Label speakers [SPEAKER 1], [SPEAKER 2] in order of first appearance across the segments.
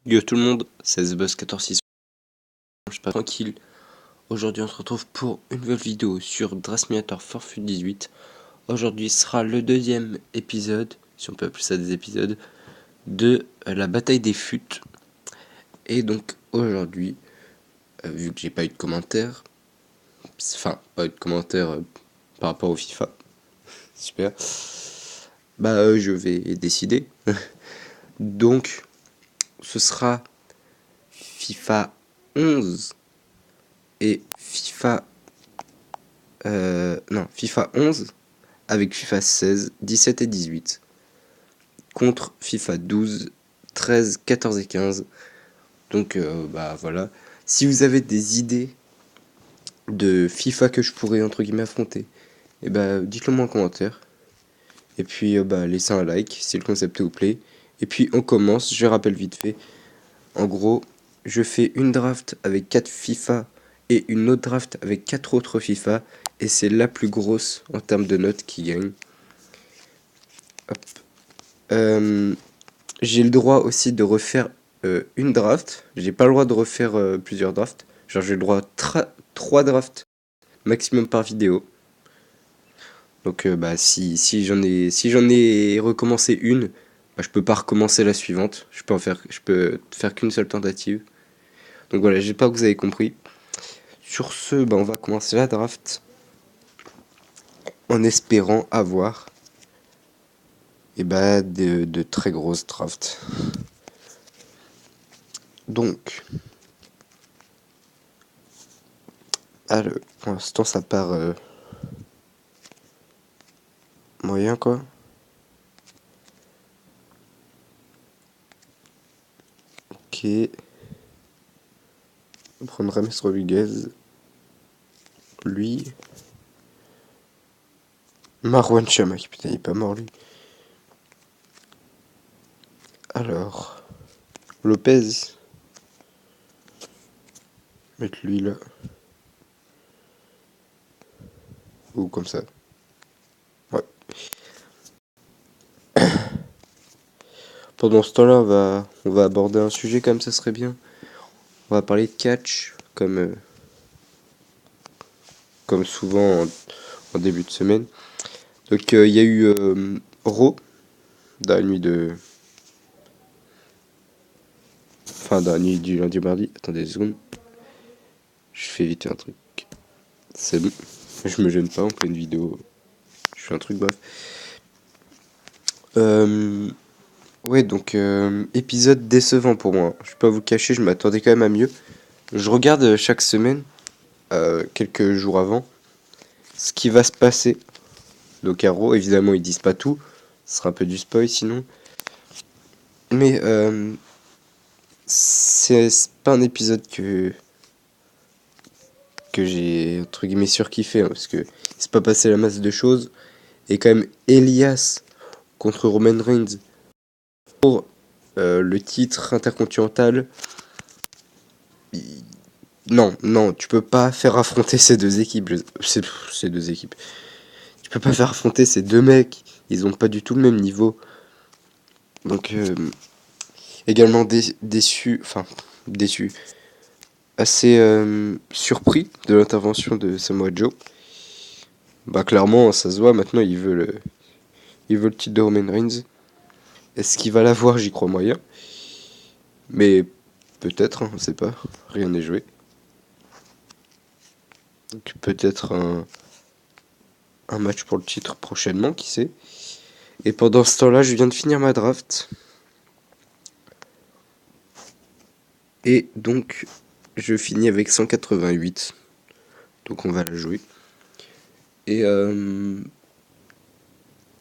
[SPEAKER 1] Yo tout le monde, c'est TheBuzz146, je suis pas tranquille. Aujourd'hui on se retrouve pour une nouvelle vidéo sur Drasminator Forfait 18. Aujourd'hui sera le deuxième épisode, si on peut appeler ça des épisodes, de la bataille des futes. Et donc aujourd'hui, vu que j'ai pas eu de commentaires, pas eu de commentaires par rapport au FIFA, super, je vais décider. Donc ce sera FIFA 11 et FIFA 11 avec FIFA 16, 17 et 18 contre FIFA 12, 13, 14 et 15. Donc voilà. Si vous avez des idées de FIFA que je pourrais entre guillemets affronter, et dites-le moi en commentaire. Et puis laissez un like si le concept vous plaît. Et puis on commence, je rappelle vite fait. En gros, je fais une draft avec 4 FIFA et une autre draft avec 4 autres FIFA. Et c'est la plus grosse en termes de notes qui gagne. Hop. J'ai le droit aussi de refaire une draft. J'ai pas le droit de refaire plusieurs drafts. Genre j'ai le droit à 3 drafts maximum par vidéo. Donc si j'en ai recommencé une, je peux pas recommencer la suivante. Je peux faire qu'une seule tentative. Donc voilà, j'espère que vous avez compris. Sur ce, on va commencer la draft en espérant avoir de très grosses drafts. Donc, alors, pour l'instant ça part moyen quoi. Ok. On va prendre Rames Rodriguez. Lui. Marwan Chamakh, putain, il est pas mort lui. Alors. Lopez. Mettre lui là. Ou comme ça. Ouais. Pendant ce temps-là, on va aborder un sujet comme ça serait bien. On va parler de catch, comme souvent en début de semaine. Donc il y a eu Raw, dans la nuit de... Enfin, dans la nuit du lundi au mardi. Attendez 2 secondes. Je fais vite un truc. C'est bon. Je me gêne pas en pleine vidéo. Je fais un truc, bref. Ouais, donc épisode décevant pour moi. Je vais pas vous cacher, je m'attendais quand même à mieux. Je regarde chaque semaine, quelques jours avant, ce qui va se passer. Donc à Raw, évidemment, ils disent pas tout. Ce sera un peu du spoil sinon. Mais c'est pas un épisode que j'ai entre guillemets surkiffé, hein, parce que il s'est pas passé la masse de choses. Et quand même, Elias contre Roman Reigns pour le titre intercontinental. Non, non, tu peux pas faire affronter ces deux équipes. Ces deux équipes. Tu peux pas faire affronter ces deux mecs. Ils ont pas du tout le même niveau. Donc, également déçu. Enfin, déçu. Assez surpris de l'intervention de Samoa Joe. Clairement, ça se voit. Maintenant, il veut le titre de Roman Reigns. Est-ce qu'il va l'avoir? J'y crois moyen. Mais peut-être, hein, on sait pas. Rien n'est joué. Donc peut-être un match pour le titre prochainement, qui sait. Et pendant ce temps-là, je viens de finir ma draft. Et donc, je finis avec 188. Donc on va la jouer. Et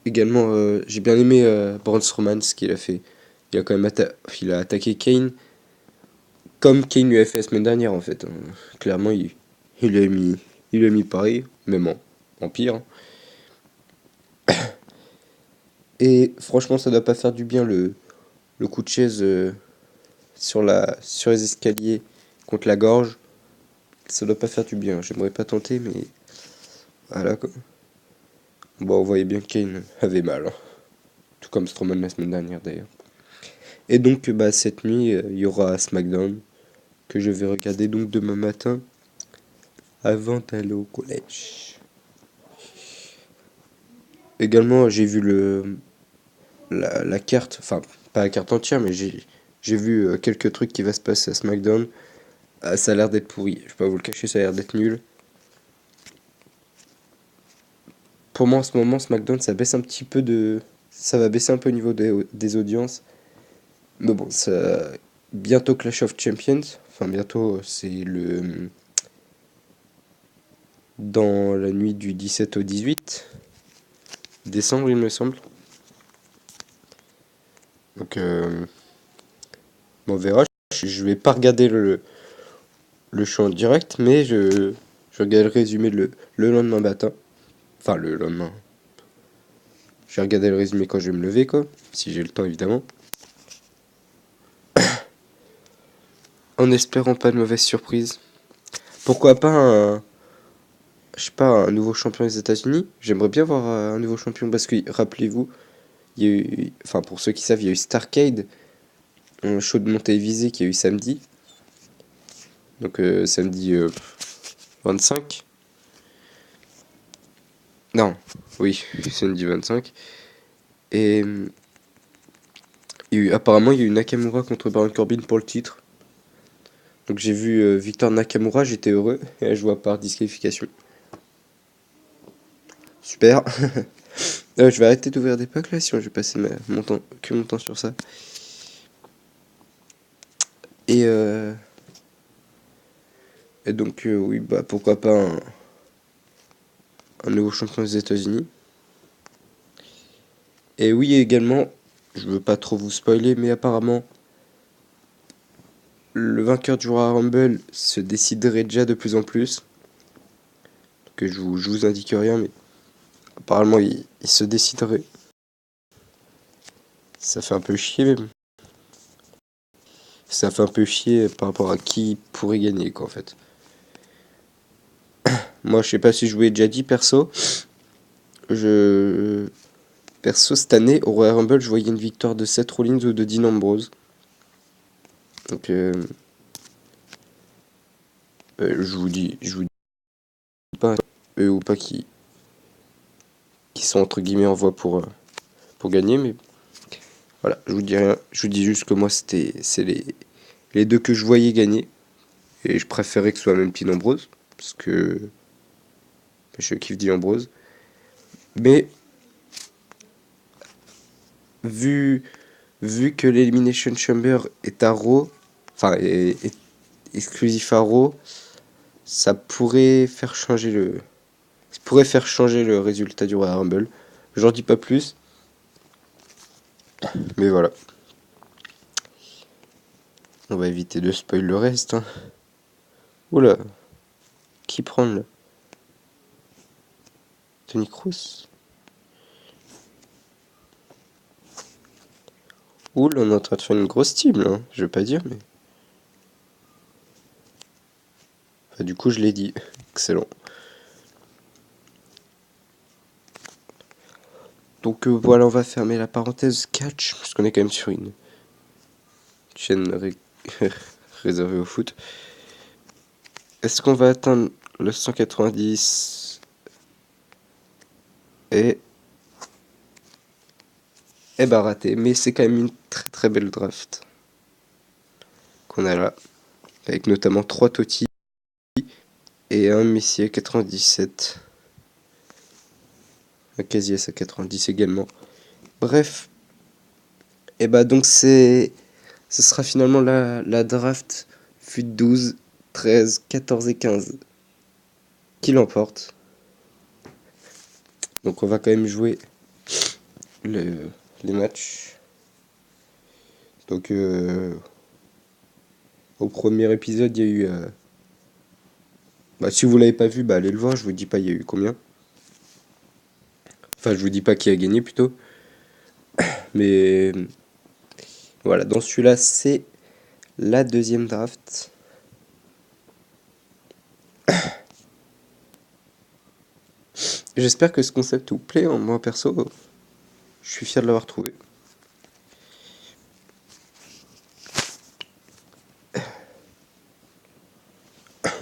[SPEAKER 1] également, j'ai bien aimé Braun Strowman, ce qu'il a fait. Il a quand même il a attaqué Kane comme Kane lui a fait la semaine dernière en fait, hein. Clairement, il a mis pareil, même en pire, hein. Et franchement, ça doit pas faire du bien le coup de chaise sur les escaliers contre la gorge. Ça doit pas faire du bien. J'aimerais pas tenter, mais voilà quoi. Bon, on voyait bien que Kane avait mal, hein. Tout comme Strowman la semaine dernière d'ailleurs. Et donc, bah, cette nuit, il y aura SmackDown que je vais regarder donc demain matin avant d'aller au collège. Également, j'ai vu la carte, enfin, pas la carte entière, mais j'ai vu quelques trucs qui va se passer à SmackDown. Ah, ça a l'air d'être pourri, je vais pas vous le cacher, ça a l'air d'être nul. Pour moi, en ce moment, SmackDown, ça baisse un petit peu de. Ça va baisser un peu au niveau des audiences. Mais bon, ça. Bientôt Clash of Champions. Enfin, bientôt, c'est le. Dans la nuit du 17 au 18 décembre, il me semble. Donc, on verra. Je vais pas regarder le show en direct, mais je regarde le résumé le lendemain matin. Enfin, le lendemain. Je vais regarder le résumé quand je vais me lever, quoi. Si j'ai le temps, évidemment. En espérant pas de mauvaise surprise. Pourquoi pas je sais pas, un nouveau champion des États-Unis? J'aimerais bien voir un nouveau champion parce que, rappelez-vous, il y a eu, enfin, pour ceux qui savent, il y a eu Starrcade, un show de télévisé qui a eu samedi. Donc, samedi 25. Non, oui, samedi 25. Et apparemment, il y a eu Nakamura contre Baron Corbin pour le titre. Donc, j'ai vu Victor Nakamura, j'étais heureux. Et là, je vois par disqualification. Super. Je vais arrêter d'ouvrir des packs là, sinon je vais passer mon temps sur ça. Et, euh, et donc, oui, bah pourquoi pas un nouveau champion des États-Unis. Et oui, également, je veux pas trop vous spoiler, mais apparemment, le vainqueur du Royal Rumble se déciderait déjà de plus en plus. Que je vous indique rien, mais apparemment, il se déciderait. Ça fait un peu chier même. Ça fait un peu chier par rapport à qui pourrait gagner, quoi, en fait. Moi, je sais pas si je vous l'ai déjà dit, perso. Je. Perso, cette année, au Royal Rumble, je voyais une victoire de Seth Rollins ou de Dean Ambrose. Donc, je vous dis pas eux ou pas qui sont entre guillemets en voie pour gagner, mais voilà, je vous dis rien. Je vous dis juste que moi, c'est les deux que je voyais gagner. Et je préférais que ce soit même Dean Ambrose, parce que je kiffe Dean Ambrose. Mais vu, vu que l'Elimination Chamber est à Raw, enfin, est exclusif à Raw, ça pourrait faire changer le résultat du Royal Rumble. J'en dis pas plus, mais voilà. On va éviter de spoil le reste. Hein. Oula, qui prend là? Tony Kroos? Oula, on est en train de faire une grosse team là. Hein. Je veux pas dire, mais. Enfin, du coup, je l'ai dit. Excellent. Donc voilà, on va fermer la parenthèse catch, parce qu'on est quand même sur une chaîne réservée au foot. Est-ce qu'on va atteindre le 190 et... Eh bah raté, mais c'est quand même une très très belle draft qu'on a là, avec notamment 3 Totti et un Messi à 97, un Casillas à 90 également. Bref, et bah donc ce sera finalement la draft fut 12, 13, 14 et 15 qui l'emporte. Donc on va quand même jouer les matchs. Donc au premier épisode, il y a eu... bah, si vous l'avez pas vu, bah, allez le voir, je vous dis pas il y a eu combien. Enfin, je vous dis pas qui a gagné plutôt. Mais voilà, dans celui-là, c'est la deuxième draft. J'espère que ce concept vous plaît. Hein. Moi, perso, je suis fier de l'avoir trouvé.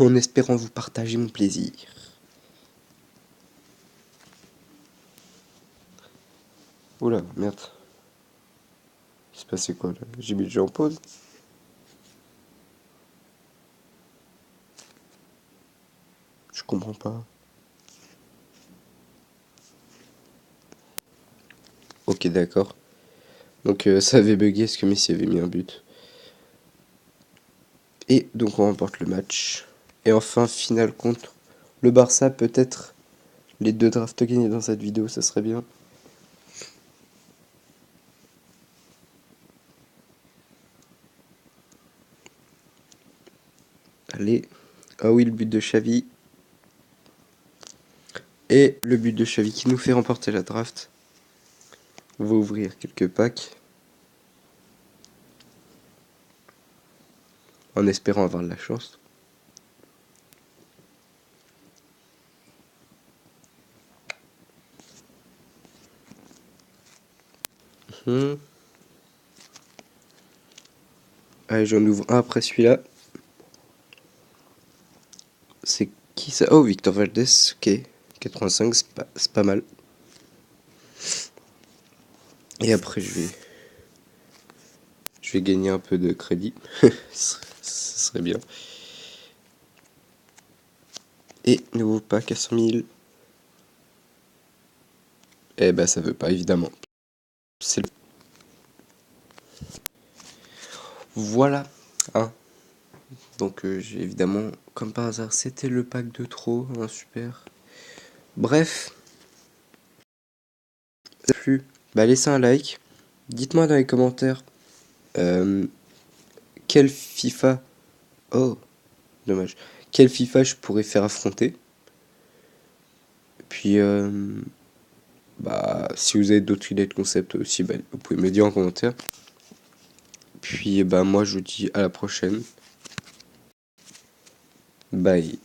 [SPEAKER 1] en espérant vous partager mon plaisir. Oula, merde. Il s'est passé quoi là? J'ai mis le jeu en pause. Je comprends pas. Ok, d'accord. Donc ça avait bugué parce que Messi avait mis un but. Et donc on remporte le match. Et enfin, finale contre le Barça, peut-être les 2 drafts gagnés dans cette vidéo, ça serait bien. Allez. Ah oui, le but de Xavi. Et le but de Xavi qui nous fait remporter la draft. On va ouvrir quelques packs. En espérant avoir de la chance. Allez, j'en ouvre un après celui-là. C'est qui ça? Oh, Victor Valdez, ok. 85, c'est pas mal. Et après, je vais gagner un peu de crédit. Ce serait bien. Et nouveau pack à 100 000. Eh ben, ça veut pas, évidemment. C'est le... Voilà. Hein. Donc, j'ai évidemment, comme par hasard, c'était le pack de trop. Hein, super. Bref. Ça a plu. Bah, laissez un like. Dites-moi dans les commentaires. Quel FIFA... Oh, dommage. Quel FIFA je pourrais faire affronter. Puis, bah, si vous avez d'autres idées de concept aussi, bah, vous pouvez me le dire en commentaire. Puis, bah, moi, je vous dis à la prochaine. Bye.